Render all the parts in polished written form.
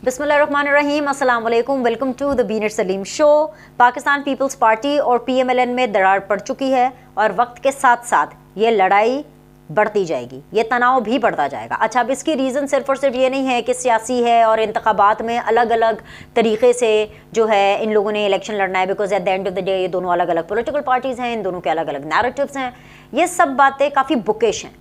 बिस्मिल्लाहिर्रहमानिर्रहीम, अस्सलाम वालेकुम, वेलकम टू द बीनर सलीम शो। पाकिस्तान पीपल्स पार्टी और PMLN में दरार पड़ चुकी है और वक्त के साथ साथ ये लड़ाई बढ़ती जाएगी, ये तनाव भी बढ़ता जाएगा। अच्छा, अब इसकी रीज़न सिर्फ और सिर्फ ये नहीं है कि सियासी है और इंतखाबात में अलग अलग तरीके से जो है इन लोगों ने इलेक्शन लड़ना है, because at the end of the day ये दोनों अलग अलग पॉलिटिकल पार्टीज़ हैं, इन दोनों के अलग अलग नैरेटिव्स हैं। ये सब बातें काफ़ी बुकिश हैं।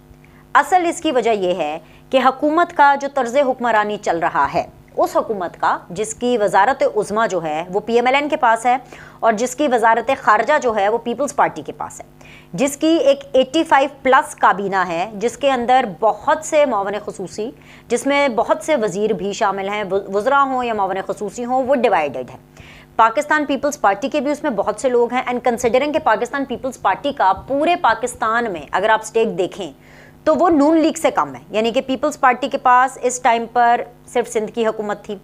असल इसकी वजह यह है कि हुकूमत का जो तर्ज़ हुक्मरानी चल रहा है, उस हुकूमत का जिसकी वजारत उज़्मा जो है वो PMLN के पास है और जिसकी वजारत खारजा जो है वो पीपल्स पार्टी के पास है, जिसकी एक 85+ काबीना है, जिसके अंदर बहुत से मुआवन ख़ुसूसी, जिसमें बहुत से वज़ीर भी शामिल हैं, वज़रा हों या मुआवन ख़ुसूसी हों, वो डिवाइडेड है। पाकिस्तान पीपल्स पार्टी के भी उसमें बहुत से लोग हैं। एंड कंसिडरिंग कि पाकिस्तान पीपल्स पार्टी का पूरे पाकिस्तान में अगर आप स्टेक देखें तो वो नून लीग से कम है। यानी कि पीपल्स पार्टी के पास इस टाइम पर सिर्फ सिंध की हुकूमत थी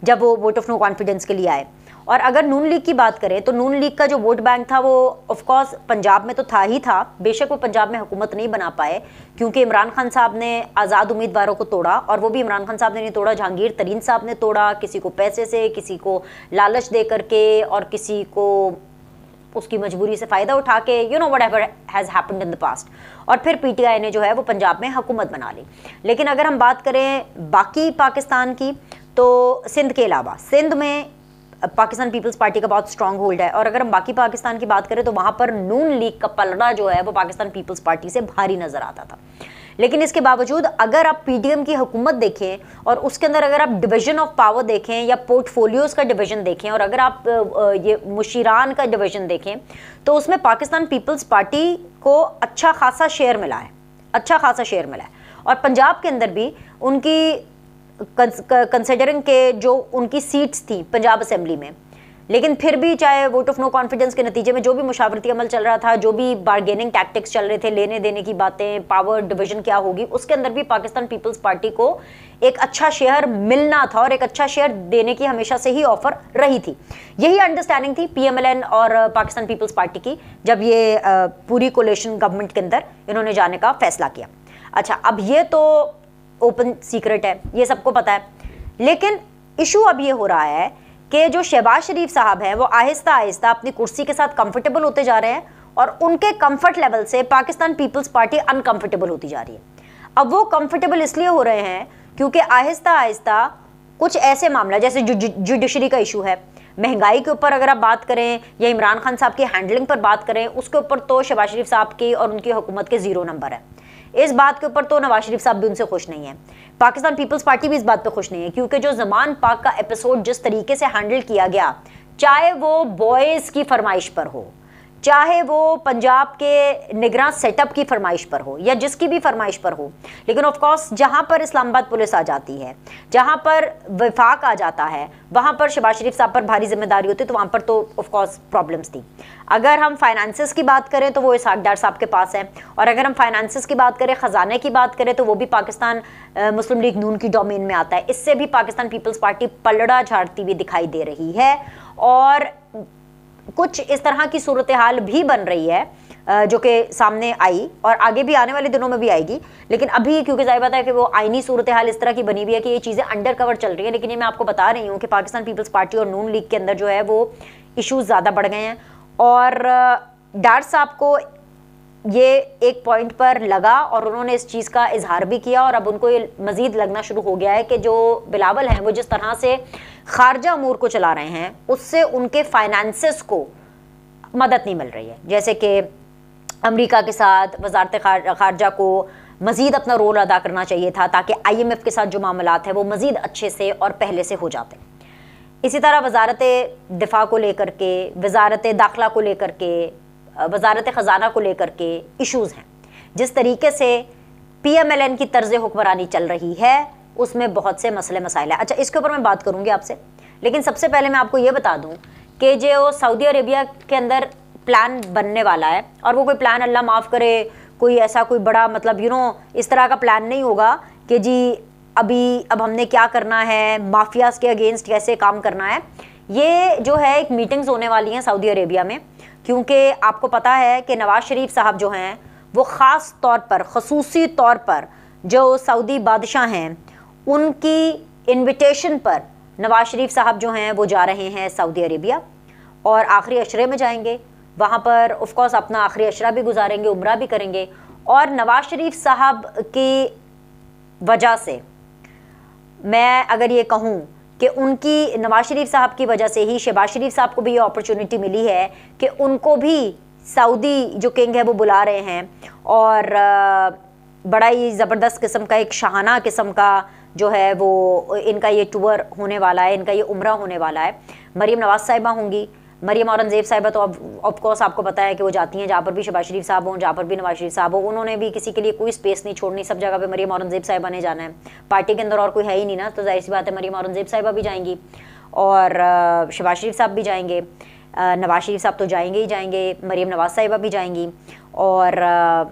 जब वो वोट ऑफ नो कॉन्फिडेंस के लिए आए। और अगर नून लीग की बात करें तो नून लीग का जो वोट बैंक था वो ऑफ कोर्स पंजाब में तो था ही था। बेशक वो पंजाब में हुकूमत नहीं बना पाए क्योंकि इमरान खान साहब ने आज़ाद उम्मीदवारों को तोड़ा, और वो भी इमरान खान साहब ने नहीं तोड़ा, जहांगीर तरीन साहब ने तोड़ा, किसी को पैसे से, किसी को लालच दे करके और किसी को उसकी मजबूरी से फ़ायदा उठा के, you know whatever has happened in the past. और फिर PTI ने जो है वो पंजाब में हुकूमत बना ली। लेकिन अगर हम बात करें बाकी पाकिस्तान की तो सिंध के अलावा, सिंध में पाकिस्तान पीपल्स पार्टी का बहुत स्ट्रॉन्ग होल्ड है। और अगर हम बाकी पाकिस्तान की बात करें तो वहाँ पर नून लीग का पलड़ा जो है वो पाकिस्तान पीपल्स पार्टी से भारी नज़र आता था। लेकिन इसके बावजूद अगर आप PDM की हुकूमत देखें और उसके अंदर अगर आप डिवीज़न ऑफ पावर देखें या पोर्टफोलियोज़ का डिवीज़न देखें और अगर आप ये मुशीरान का डिवीज़न देखें तो उसमें पाकिस्तान पीपल्स पार्टी को अच्छा खासा शेयर मिला है, अच्छा खासा शेयर मिला है। और पंजाब के अंदर भी उनकी कंसिडरिंग के जो उनकी सीट्स थी पंजाब असेंबली में, लेकिन फिर भी चाहे वोट ऑफ नो कॉन्फिडेंस के नतीजे में जो भी मुशावरती अमल चल रहा था, जो भी बार्गेनिंग टैक्टिक्स चल रहे थे, लेने देने की बातें, पावर डिवीजन क्या होगी, उसके अंदर भी पाकिस्तान पीपल्स पार्टी को एक अच्छा शेयर मिलना था और एक अच्छा शेयर देने की हमेशा से ही ऑफर रही थी। यही अंडरस्टैंडिंग थी PMLN और पाकिस्तान पीपल्स पार्टी की जब ये पूरी कोलिशन गवर्नमेंट के अंदर इन्होंने जाने का फैसला किया। अच्छा, अब ये तो ओपन सीक्रेट है, ये सबको पता है। लेकिन इशू अब ये हो रहा है कि जो शहबाज शरीफ साहब हैं वो आहिस्ता आहिस्ता अपनी कुर्सी के साथ कंफर्टेबल होते जा रहे हैं और उनके कंफर्ट लेवल से पाकिस्तान पीपल्स पार्टी अनकंफर्टेबल होती जा रही है। अब वो कंफर्टेबल इसलिए हो रहे हैं क्योंकि आहिस्ता आहिस्ता कुछ ऐसे मामला जैसे जुडिशरी का इशू है, महंगाई के ऊपर अगर आप बात करें या इमरान खान साहब की हैंडलिंग पर बात करें, उसके ऊपर तो शहबाज शरीफ साहब की और उनकी हुकूमत के 0 नंबर है। इस बात के ऊपर तो नवाज शरीफ साहब भी उनसे खुश नहीं है, पाकिस्तान पीपल्स पार्टी भी इस बात पे खुश नहीं है, क्योंकि जो ज़मान पाक का एपिसोड जिस तरीके से हैंडल किया गया, चाहे वो बॉयज़ की फरमाइश पर हो, चाहे वो पंजाब के निगरान सेटअप की फरमाइश पर हो या जिसकी भी फरमाइश पर हो, लेकिन ऑफ कोर्स जहाँ पर इस्लामाबाद पुलिस आ जाती है, जहाँ पर वफाक आ जाता है, वहाँ पर शहबाज शरीफ साहब पर भारी जिम्मेदारी होती है, तो वहाँ पर तो ऑफ कोर्स प्रॉब्लम्स थी। अगर हम फाइनेंसेस की बात करें तो वो इसहाक डार साहब के पास है, और अगर हम फाइनेंसेस की बात करें, ख़जाने की बात करें तो वो भी पाकिस्तान मुस्लिम लीग नून की डोमेन में आता है। इससे भी पाकिस्तान पीपल्स पार्टी पलड़ा झाड़ती हुई दिखाई दे रही है और कुछ इस तरह की सूरत हाल भी बन रही है जो कि सामने आई और आगे भी आने वाले दिनों में भी आएगी। लेकिन अभी क्योंकि ज़ाहिर बात है कि वो आईनी सूरत हाल इस तरह की बनी हुई है कि ये चीज़ें अंडर कवर चल रही है, लेकिन ये मैं आपको बता रही हूँ कि पाकिस्तान पीपल्स पार्टी और नून लीग के अंदर जो है वो इशूज़ ज़्यादा बढ़ गए हैं। और डार साहब को ये एक पॉइंट पर लगा और उन्होंने इस चीज़ का इजहार भी किया और अब उनको ये मज़ीद लगना शुरू हो गया है कि जो बिलावल हैं वो जिस तरह से खारजा अमूर को चला रहे हैं उससे उनके फाइनेंसेस को मदद नहीं मिल रही है। जैसे कि अमेरिका के साथ वजारत खारजा को मज़ीद अपना रोल अदा करना चाहिए था ताकि IMF के साथ जो मामलात है वो मज़ीद अच्छे से और पहले से हो जाते। इसी तरह वजारत दिफा को लेकर के, वजारत दाखिला को लेकर के, वजारत ख़जाना को लेकर के इश्यूज़ हैं। जिस तरीके से PMLN की तर्ज़ हुक्मरानी चल रही है उसमें बहुत से मसले मसाइल हैं। अच्छा, इसके ऊपर मैं बात करूँगी आपसे, लेकिन सबसे पहले मैं आपको ये बता दूँ कि जो सऊदी अरेबिया के अंदर प्लान बनने वाला है, और वो कोई प्लान अल्लाह माफ़ करे कोई ऐसा कोई बड़ा मतलब इस तरह का प्लान नहीं होगा कि जी अब हमने क्या करना है, माफियाज़ के अगेंस्ट कैसे काम करना है। ये जो है एक मीटिंग्स होने वाली हैं सऊदी अरेबिया में, क्योंकि आपको पता है कि नवाज़ शरीफ साहब जो हैं वो ख़ास तौर पर, ख़ुसूसी तौर पर जो सऊदी बादशाह हैं उनकी इन्विटेशन पर नवाज शरीफ साहब जो हैं वो जा रहे हैं सऊदी अरेबिया और आखिरी अशरे में जाएंगे। वहाँ पर ऑफ कोर्स अपना आखिरी अशरा भी गुजारेंगे, उम्रा भी करेंगे। और नवाज शरीफ साहब की वजह से मैं अगर ये कहूँ कि उनकी, नवाज शरीफ साहब की वजह से ही शहबाज शरीफ साहब को भी ये अपॉर्चुनिटी मिली है कि उनको भी सऊदी जो किंग है वो बुला रहे हैं और बड़ा ही ज़बरदस्त किस्म का, एक शाहाना किस्म का जो है वो इनका ये टूर होने वाला है, इनका ये उम्रा होने वाला है। मरीम नवाज साहिबा होंगी, मरीम औरंगज़ेब साहिबा तो ऑफ कोर्स आपको पता है कि वो जाती हैं जहाँ पर भी शहबाज शरीफ साहब हों, जहाँ पर भी नवाज शरीफ साहब हो, उन्होंने भी किसी के लिए कोई स्पेस नहीं छोड़नी, सब जगह पे मरीम औरंगज़ेब साहिबा ने जाना है। पार्टी के अंदर और कोई है ही नहीं ना, तो जाहिर सी बात है मरीम औरंगज़ेब साहिबा भी जाएंगी और शहबाज शरीफ साहब भी जाएंगे, नवाज शरीफ साहब तो जाएंगे ही जाएंगे, मरीम नवाज साहिबा भी जाएंगी और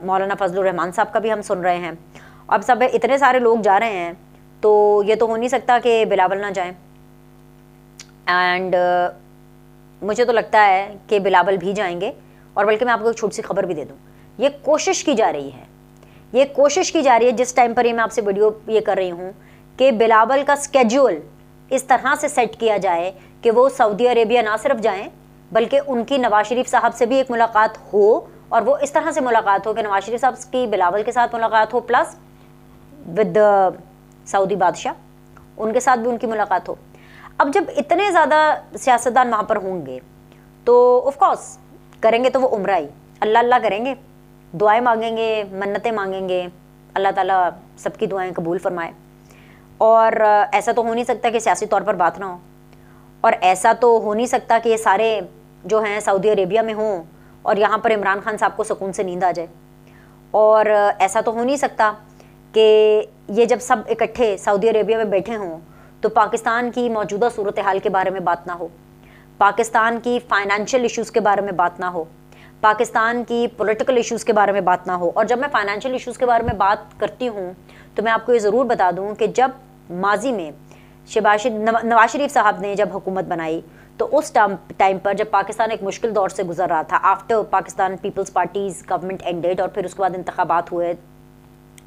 मौलाना फजलुर रहमान साहब का भी हम सुन रहे हैं। अब सब इतने सारे लोग जा रहे हैं तो ये तो हो नहीं सकता कि बिलावल ना जाएं। एंड मुझे तो लगता है कि बिलावल भी जाएंगे। और बल्कि मैं आपको एक छोटी सी खबर भी दे दूं, ये कोशिश की जा रही है, ये कोशिश की जा रही है जिस टाइम पर ये मैं आपसे वीडियो ये कर रही हूँ कि बिलावल का स्केड्यूल इस तरह से सेट किया जाए कि वो सऊदी अरेबिया ना सिर्फ जाएं बल्कि उनकी नवाज शरीफ साहब से भी एक मुलाकात हो और वो इस तरह से मुलाकात हो कि नवाज शरीफ साहब की बिलावल के साथ मुलाकात हो, प्लस विद सऊदी बादशाह उनके साथ भी उनकी मुलाकात हो। अब जब इतने ज़्यादा सियासतदान वहाँ पर होंगे तो ऑफ कोर्स करेंगे तो वो उम्रा ही, अल्लाह अल्लाह करेंगे, दुआएं मांगेंगे, मन्नतें मांगेंगे, अल्लाह ताला सबकी दुआएं कबूल फरमाए। और ऐसा तो हो नहीं सकता कि सियासी तौर पर बात ना हो, और ऐसा तो हो नहीं सकता कि ये सारे जो हैं सऊदी अरेबिया में हों और यहाँ पर इमरान खान साहब को सुकून से नींद आ जाए। और ऐसा तो हो नहीं सकता कि ये जब सब इकट्ठे सऊदी अरेबिया में बैठे हों तो पाकिस्तान की मौजूदा सूरत हाल के बारे में बात ना हो, पाकिस्तान की फाइनेंशियल इश्यूज़ के बारे में बात ना हो, पाकिस्तान की पॉलिटिकल इश्यूज़ के बारे में बात ना हो। और जब मैं फाइनेंशियल इश्यूज़ के बारे में बात करती हूँ तो मैं आपको ये ज़रूर बता दूँ कि जब माजी में नवाज शरीफ साहब ने जब हुकूमत बनाई तो उस टाइम पर जब पाकिस्तान एक मुश्किल दौर से गुजर रहा था, after Pakistan Peoples Party's government ended और फिर उसके बाद इंतखाबात हुए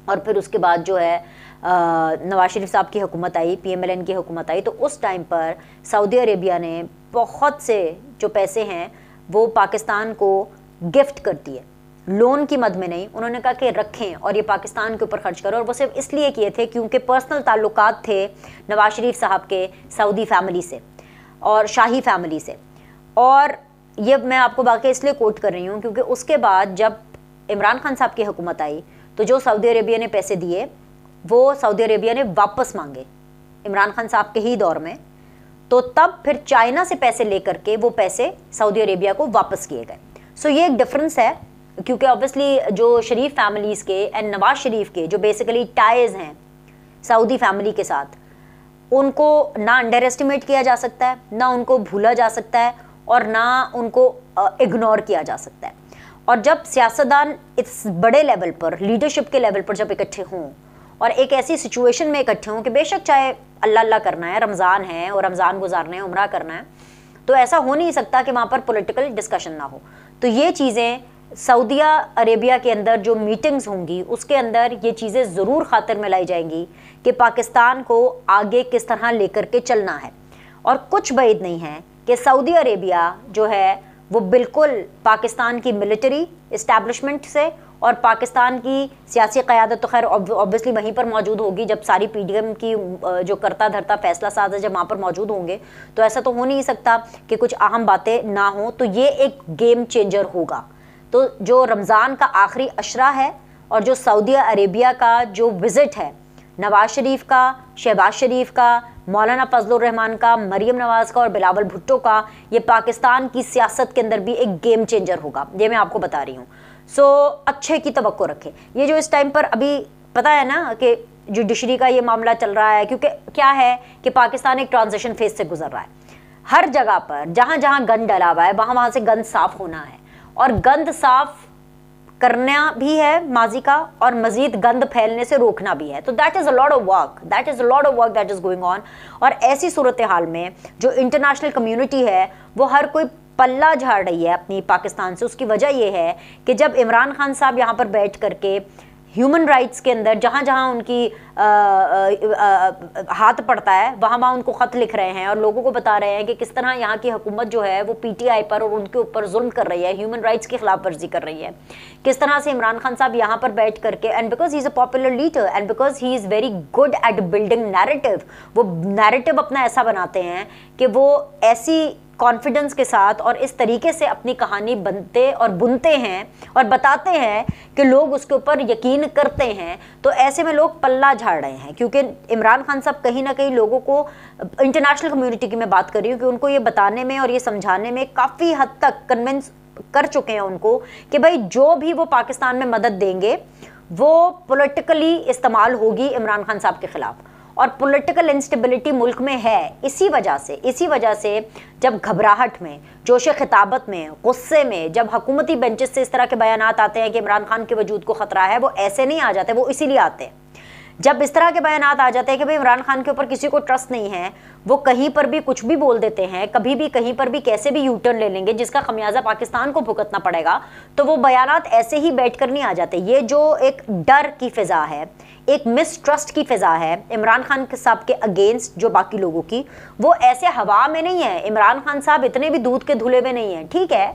और फिर उसके बाद जो है नवाज शरीफ साहब की हुकूमत आई, PMLN की हुकूमत आई, तो उस टाइम पर सऊदी अरेबिया ने बहुत से जो पैसे हैं वो पाकिस्तान को गिफ्ट कर दिए, लोन की मद में नहीं। उन्होंने कहा कि रखें और ये पाकिस्तान के ऊपर खर्च करो, और वो सिर्फ इसलिए किए थे क्योंकि पर्सनल ताल्लुकात थे नवाज शरीफ साहब के सऊदी फैमिली से और शाही फैमिली से। और ये मैं आपको बाकी इसलिए कोट कर रही हूँ क्योंकि उसके बाद जब इमरान खान साहब की हुकूमत आई तो जो सऊदी अरेबिया ने पैसे दिए वो सऊदी अरेबिया ने वापस मांगे इमरान खान साहब के ही दौर में, तो तब फिर चाइना से पैसे लेकर के वो पैसे सऊदी अरेबिया को वापस किए गए। सो ये एक डिफरेंस है क्योंकि ऑब्वियसली जो शरीफ फैमिलीज़ के एंड नवाज शरीफ के जो बेसिकली टाइज हैं सऊदी फैमिली के साथ, उनको ना अंडर एस्टिमेट किया जा सकता है, ना उनको भूला जा सकता है और ना उनको इग्नोर किया जा सकता है। और जब सियासतदान इस बड़े लेवल पर, लीडरशिप के लेवल पर जब इकट्ठे हों और एक ऐसी सिचुएशन में इकट्ठे हों कि बेशक चाहे अल्लाह अल्लाह करना है, रमज़ान है और रमज़ान गुजारना है, उम्रा करना है, तो ऐसा हो नहीं सकता कि वहाँ पर पॉलिटिकल डिस्कशन ना हो। तो ये चीज़ें सऊदिया अरेबिया के अंदर जो मीटिंग्स होंगी उसके अंदर ये चीज़ें ज़रूर खातिर में लाई जाएंगी कि पाकिस्तान को आगे किस तरह लेकर के चलना है। और कुछ बैद नहीं है कि सऊदी अरेबिया जो है वो बिल्कुल पाकिस्तान की मिलिट्री इस्टेब्लिशमेंट से और पाकिस्तान की सियासी क़यादत तो खैर ऑब्वियसली वहीं पर मौजूद होगी जब सारी PDM की जो करता धरता फैसला साज है जब वहाँ पर मौजूद होंगे, तो ऐसा तो हो नहीं सकता कि कुछ अहम बातें ना हो। तो ये एक गेम चेंजर होगा। तो जो रमज़ान का आखिरी अशरा है और जो सऊदी अरेबिया का जो विज़िट है नवाज शरीफ का, शहबाज शरीफ का, मौलाना फजलुर रहमान का, मरीम नवाज का और बिलावल भुट्टो का, ये पाकिस्तान की सियासत के अंदर भी एक गेम चेंजर होगा, ये मैं आपको बता रही हूँ। सो अच्छे की तवक्को रखें। ये जो इस टाइम पर अभी पता है ना कि जुडिशरी का ये मामला चल रहा है, क्योंकि क्या है कि पाकिस्तान एक ट्रांजिशन फेज से गुजर रहा है। हर जगह पर जहाँ जहाँ गंद डला हुआ है वहाँ से गंद साफ होना है और गंद साफ करना भी है माजी का और मजीद गंद फैलने से रोकना भी है। तो that is a lot of work, that is a lot of work that is going on. और ऐसी सूरत हाल में जो इंटरनेशनल कम्युनिटी है वो हर कोई पल्ला झाड़ रही है अपनी पाकिस्तान से। उसकी वजह यह है कि जब इमरान खान साहब यहाँ पर बैठ करके ह्यूमन राइट्स के अंदर जहाँ जहाँ उनकी हाथ पड़ता है वहाँ वहाँ उनको ख़त लिख रहे हैं और लोगों को बता रहे हैं कि किस तरह यहाँ की हुकूमत जो है वो पीटीआई पर और उनके ऊपर जुल्म कर रही है, ह्यूमन राइट्स की खिलाफ वर्जी कर रही है। किस तरह से इमरान खान साहब यहाँ पर बैठ करके, and because he is a popular leader and because he is very good at building narrative, वो नैरेटिव अपना ऐसा बनाते हैं कि वो ऐसी कॉन्फिडेंस के साथ और इस तरीके से अपनी कहानी बनते और बुनते हैं और बताते हैं कि लोग उसके ऊपर यकीन करते हैं। तो ऐसे में लोग पल्ला झाड़ रहे हैं, क्योंकि इमरान खान साहब कहीं ना कहीं लोगों को, इंटरनेशनल कम्युनिटी की मैं बात कर रही हूँ, कि उनको ये बताने में और ये समझाने में काफ़ी हद तक कन्विंस कर चुके हैं उनको कि भाई जो भी वो पाकिस्तान में मदद देंगे वो पॉलिटिकली इस्तेमाल होगी इमरान खान साहब के खिलाफ। और पॉलिटिकल इंस्टेबिलिटी मुल्क में है इसी वजह से जब घबराहट में, जोश खिताबत में, गुस्से में, जब हुकूमती बेंचेस से इस तरह के बयानात आते हैं कि इमरान खान के वजूद को ख़तरा है, वो ऐसे नहीं आ जाते, वो इसीलिए आते हैं। जब इस तरह के बयानात आ जाते हैं कि भाई इमरान खान के ऊपर किसी को ट्रस्ट नहीं है, वो कहीं पर भी कुछ भी बोल देते हैं, कभी भी कहीं पर भी कैसे भी यू टर्न ले लेंगे जिसका खमियाजा पाकिस्तान को भुगतना पड़ेगा, तो वो बयानात ऐसे ही बैठकर नहीं आ जाते। ये जो एक डर की फ़िज़ा है, एक मिसट्रस्ट की फ़िज़ा है इमरान खान साहब के अगेंस्ट जो बाकी लोगों की, वो ऐसे हवा में नहीं है। इमरान खान साहब इतने भी दूध के धुले में नहीं है। ठीक है,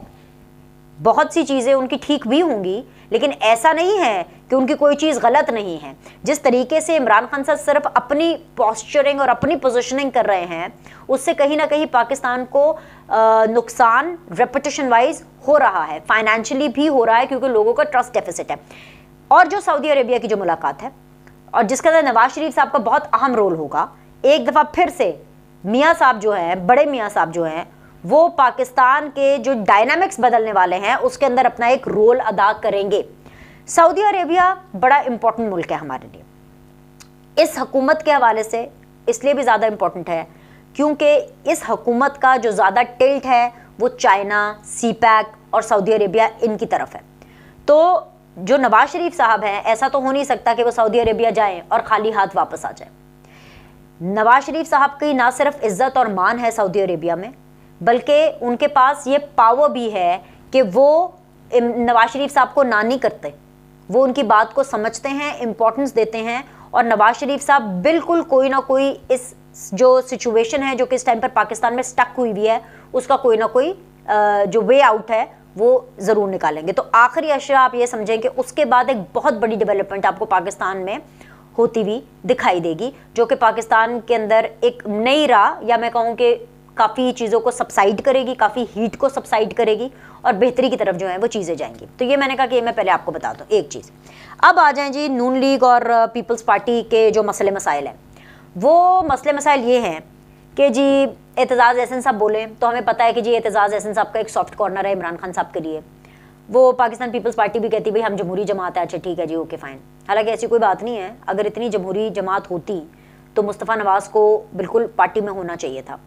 बहुत सी चीज़ें उनकी ठीक भी होंगी, लेकिन ऐसा नहीं है कि उनकी कोई चीज़ गलत नहीं है। जिस तरीके से इमरान खान साहब सिर्फ अपनी पोस्चरिंग और अपनी पोजीशनिंग कर रहे हैं, उससे कहीं ना कहीं पाकिस्तान को नुकसान रेपुटेशन वाइज हो रहा है, फाइनेंशियली भी हो रहा है, क्योंकि लोगों का ट्रस्ट डेफिसिट है। और जो सऊदी अरेबिया की जो मुलाकात है और जिसके अंदर नवाज शरीफ साहब का बहुत अहम रोल होगा, एक दफ़ा फिर से मियाँ साहब जो हैं, बड़े मियाँ साहब जो हैं, वो पाकिस्तान के जो डायनामिक्स बदलने वाले हैं उसके अंदर अपना एक रोल अदा करेंगे। सऊदी अरेबिया बड़ा इंपॉर्टेंट मुल्क है हमारे लिए, इस हुकूमत के हवाले से इसलिए भी ज़्यादा इंपॉर्टेंट है क्योंकि इस हुकूमत का जो ज़्यादा टिल्ट है वो चाइना, सीपैक और सऊदी अरेबिया इनकी तरफ है। तो जो नवाज शरीफ साहब हैं, ऐसा तो हो नहीं सकता कि वो सऊदी अरेबिया जाएं और खाली हाथ वापस आ जाएं। नवाज शरीफ साहब की ना सिर्फ इज्जत और मान है सऊदी अरेबिया में, बल्कि उनके पास ये पावर भी है कि वो नवाज शरीफ साहब को ना नहीं करते, वो उनकी बात को समझते हैं, इम्पोर्टेंस देते हैं। और नवाज शरीफ साहब बिल्कुल कोई ना कोई इस जो सिचुएशन है जो कि इस टाइम पर पाकिस्तान में स्टक हुई हुई है, उसका कोई ना कोई जो वे आउट है वो ज़रूर निकालेंगे। तो आखिरी अशरा आप ये समझें कि उसके बाद एक बहुत बड़ी डेवलपमेंट आपको पाकिस्तान में होती हुई दिखाई देगी, जो कि पाकिस्तान के अंदर एक नई राह, या मैं कहूँ कि काफ़ी चीज़ों को सबसाइड करेगी, काफ़ी हीट को सबसाइड करेगी और बेहतरी की तरफ जो है वो चीज़ें जाएंगी। तो ये मैंने कहा कि मैं पहले आपको बता दूँ एक चीज़। अब आ जाएं जी नून लीग और पीपल्स पार्टी के जो मसले मसाइल हैं, वो मसले मसाइल ये हैं कि जी एतजाज़ एहसन साहब बोले तो हमें पता है कि जी एतजाज़ एहसन साहब का एक सॉफ्ट कॉर्नर है इमरान खान साहब के लिए। वो पाकिस्तान पीपल्स पार्टी भी कहती भाई हम जमहूरी जमात है, अच्छा ठीक है जी, ओके फ़ाइन। हालांकि ऐसी कोई बात नहीं है, अगर इतनी जमहूरी जमात होती तो मुस्तफ़ा नवाज़ को बिल्कुल पार्टी में होना चाहिए था।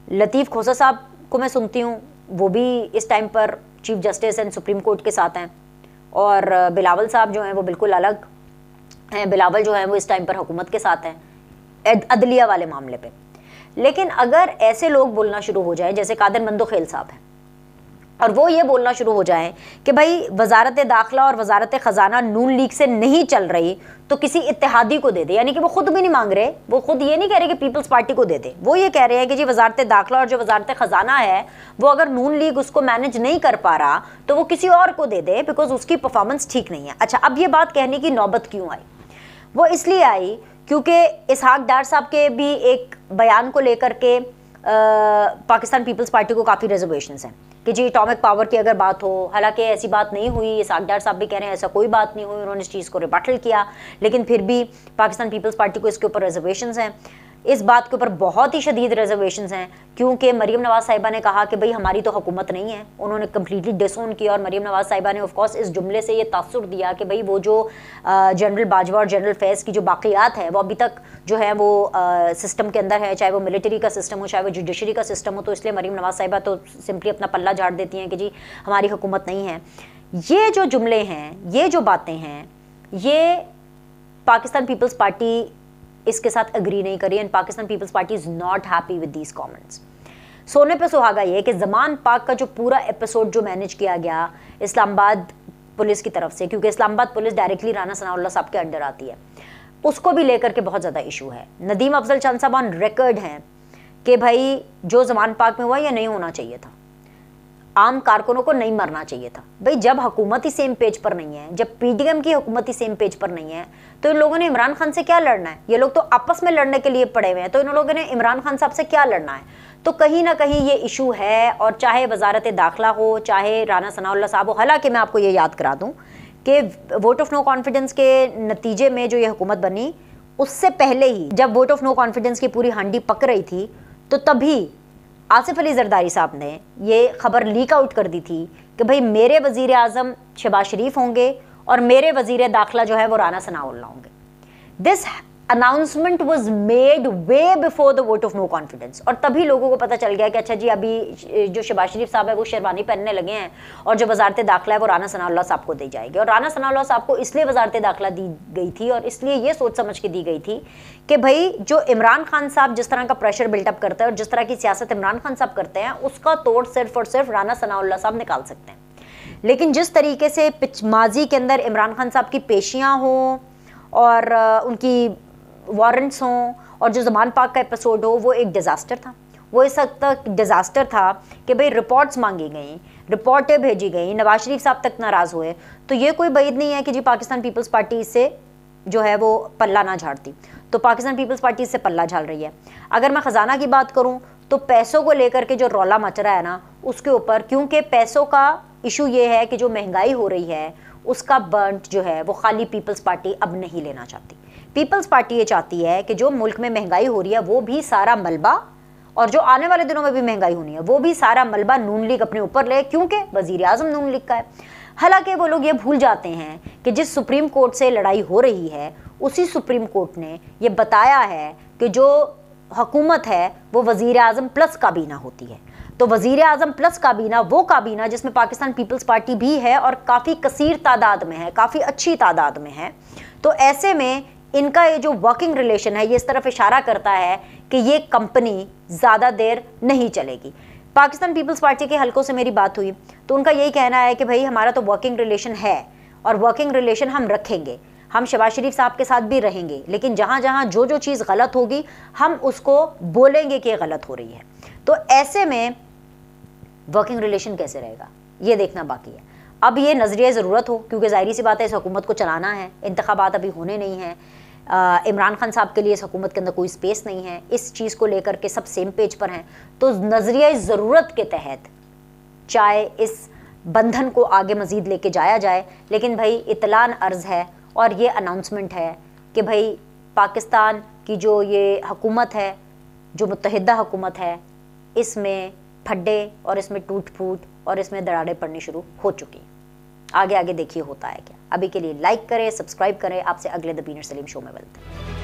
लतीफ़ खोसा साहब को मैं सुनती हूँ, वो भी इस टाइम पर chief justice and supreme court के साथ हैं, और बिलावल साहब जो हैं वो बिल्कुल अलग हैं। बिलावल जो है वो इस टाइम पर हुकूमत के साथ हैं अदलिया वाले मामले पे। लेकिन अगर ऐसे लोग बोलना शुरू हो जाए जैसे कादिर मंदोखेल साहब हैं, और वो ये बोलना शुरू हो जाए कि भाई वजारत दाखिला और वजारत ख़जाना नून लीग से नहीं चल रही तो किसी इत्तेहादी को दे दे, यानी कि वो खुद भी नहीं मांग रहे, वो खुद ये नहीं कह रहे कि पीपल्स पार्टी को दे दे, वो ये कह रहे हैं कि जी वजारत दाखिला और जो वजारत ख़जाना है वो अगर नून लीग उसको मैनेज नहीं कर पा रहा तो वो किसी और को दे दे, बिकॉज उसकी परफॉर्मेंस ठीक नहीं है। अच्छा, अब ये बात कहने की नौबत क्यों आई? वो इसलिए आई क्योंकि इसहाक डार साहब के भी एक बयान को लेकर के पाकिस्तान पीपल्स पार्टी को काफ़ी रिजर्वेशंस हैं कि जी एटॉमिक पावर की अगर बात हो, हालांकि ऐसी बात नहीं हुई, इसहाक डार साहब भी कह रहे हैं ऐसा कोई बात नहीं हुई, उन्होंने इस चीज़ को रिबटल किया, लेकिन फिर भी पाकिस्तान पीपल्स पार्टी को इसके ऊपर रिजर्वेशंस हैं। इस बात के ऊपर बहुत ही शदीद रिजर्वेशंस हैं क्योंकि मरीम नवाज़ साहिबा ने कहा कि भाई हमारी तो हुकूमत नहीं है, उन्होंने कम्प्लीटली डिसोन किया। और मरीम नवाज़ साहिबा ने ऑफकोर्स इस जुमले से ये तासुर दिया कि भाई वो जो जनरल बाजवा और जनरल फैज़ की जो बाक़ियात है वो अभी तक जो है वो सिस्टम के अंदर है, चाहे वो मिलिट्री का सिस्टम हो, चाहे वो जुडिशरी का सिस्टम हो। तो इसलिए मरीम नवाज़ साहिबा तो सिंपली अपना पल्ला झाड़ देती हैं कि जी हमारी हुकूमत नहीं है। ये जो जुमले हैं, ये जो बातें हैं, ये पाकिस्तान पीपल्स पार्टी इसके साथ एग्री नहीं करी, and Pakistan Peoples Party is not happy with these comments. सोने पे सुहागा ये कि ज़मान पाक का जो पूरा एपिसोड जो मैनेज किया गया, इस्लामाबाद पुलिस की तरफ से, क्योंकि इस्लामाबाद पुलिस डायरेक्टली राना सनाउल्लाह साहब के अंडर आती है, उसको भी लेकर के बहुत ज़्यादा इशू है। नदीम अफजल चंद साहब ऑन रिकॉर्ड हैं कि भाई जो ज़मान पाक में हुआ यह नहीं होना चाहिए था, आम कारकुनों को नहीं मरना चाहिए था। भाई जब हुकूमत ही सेम पेज पर नहीं है, जब पीडीएम की हुकूमत ही सेम पेज पर नहीं है, तो इन लोगों ने इमरान खान से क्या लड़ना है? ये लोग तो आपस में लड़ने के लिए पड़े हुए हैं, तो इन लोगों ने इमरान खान साहब से क्या लड़ना है? तो कहीं ना कहीं ये इशू है, और चाहे वजारत दाखिला हो, चाहे राना सनाउल्लाह साहब हो। हालांकि मैं आपको ये याद करा दूं कि वोट ऑफ नो कॉन्फिडेंस के नतीजे में जो ये हुकूमत बनी, उससे पहले ही जब वोट ऑफ नो कॉन्फिडेंस की पूरी हांडी पक रही थी, तो तभी आसिफ अली जरदारी साहब ने ये खबर लीक आउट कर दी थी कि भाई मेरे वजीर आज़म शहबाज शरीफ होंगे और मेरे वजीर दाखिला जो है वो राना सनाउल्लाह होंगे। This announcement was made way before the vote of no confidence, और तभी लोगों को पता चल गया कि अच्छा जी अभी जो शहबाज शरीफ साहब है वो शेरवानी पहनने लगे हैं, और जो वजारत दाखिला है वो राना सनाउल्लाह साहब को दी जाएगी। और राना सनाउल्लाह साहब को इसलिए वजारत दाखिला दी गई थी, और इसलिए ये सोच समझ के दी गई थी कि भाई जो इमरान खान साहब जिस तरह का प्रेशर बिल्टअप करते हैं और जिस तरह की सियासत इमरान खान साहब करते हैं, उसका तोड़ सिर्फ और सिर्फ राना सनाउल्लाह साहब निकाल सकते हैं। लेकिन जिस तरीके से माजी के अंदर इमरान खान साहब की पेशियाँ हों और उनकी वारंट्स हों और जो ज़मान पाक का एपिसोड हो, वो एक डिज़ास्टर था। वो इस हद तक डिज़ास्टर था कि भाई रिपोर्ट्स मांगी गई, रिपोर्टें भेजी गई, नवाज शरीफ साहब तक नाराज़ हुए। तो ये कोई बैद नहीं है कि जी पाकिस्तान पीपल्स पार्टी इससे जो है वो पल्ला ना झाड़ती, तो पाकिस्तान पीपल्स पार्टी इससे पल्ला झाड़ रही है। अगर मैं ख़जाना की बात करूँ तो पैसों को लेकर के जो रौला मच रहा है ना, उसके ऊपर, क्योंकि पैसों का इशू ये है कि जो महंगाई हो रही है उसका बर्nt जो है वो खाली पीपल्स पार्टी अब नहीं लेना चाहती। पीपल्स पार्टी ये चाहती है कि जो मुल्क में महंगाई हो रही है वो भी सारा मलबा, और जो आने वाले दिनों में भी महंगाई होनी है वो भी सारा मलबा नून लीग अपने ऊपर ले, क्योंकि वजीर आज़म नून लीग का है। हालांकि वो लोग ये भूल जाते हैं कि जिस सुप्रीम कोर्ट से लड़ाई हो रही है, उसी सुप्रीम कोर्ट ने ये बताया है कि जो हुकूमत है वो वजीर आज़म प्लस काबीना होती है। तो वजीर आज़म प्लस काबीना वो काबीना जिसमें पाकिस्तान पीपल्स पार्टी भी है और काफ़ी कसीर तादाद में है, काफ़ी अच्छी तादाद में है। तो ऐसे में इनका ये जो वर्किंग रिलेशन है ये इस तरफ इशारा करता है कि ये कंपनी ज़्यादा देर नहीं चलेगी। पाकिस्तान पीपल्स पार्टी के हलकों से मेरी बात हुई तो उनका यही कहना है कि भाई हमारा तो वर्किंग रिलेशन है और वर्किंग रिलेशन हम रखेंगे, हम शहबाज शरीफ साहब के साथ भी रहेंगे, लेकिन जहाँ जहाँ जो जो चीज़ गलत होगी हम उसको बोलेंगे कि गलत हो रही है। तो ऐसे में वर्किंग रिलेशन कैसे रहेगा ये देखना बाकी है। अब ये नज़रिया ज़रूरत हो, क्योंकि ज़ाहिर सी बात है इस हुकूमत को चलाना है, इंतखाबात अभी होने नहीं हैं, इमरान खान साहब के लिए इस हुकूमत के अंदर कोई स्पेस नहीं है, इस चीज़ को लेकर के सब सेम पेज पर हैं। तो नज़रिया ज़रूरत के तहत चाहे इस बंधन को आगे मज़ीद लेके जाया जाए, लेकिन भाई इतलान अर्ज़ है और ये अनाउंसमेंट है कि भाई पाकिस्तान की जो ये हुकूमत है, जो मुत्तहिदा हुकूमत है, इसमें फड्डे और इसमें टूट फूट और इसमें दरारें पड़नी शुरू हो चुकी हैं। आगे आगे देखिए होता है क्या। अभी के लिए लाइक करें, सब्सक्राइब करें। आपसे अगले द बीनर सलीम शो में मिलते हैं।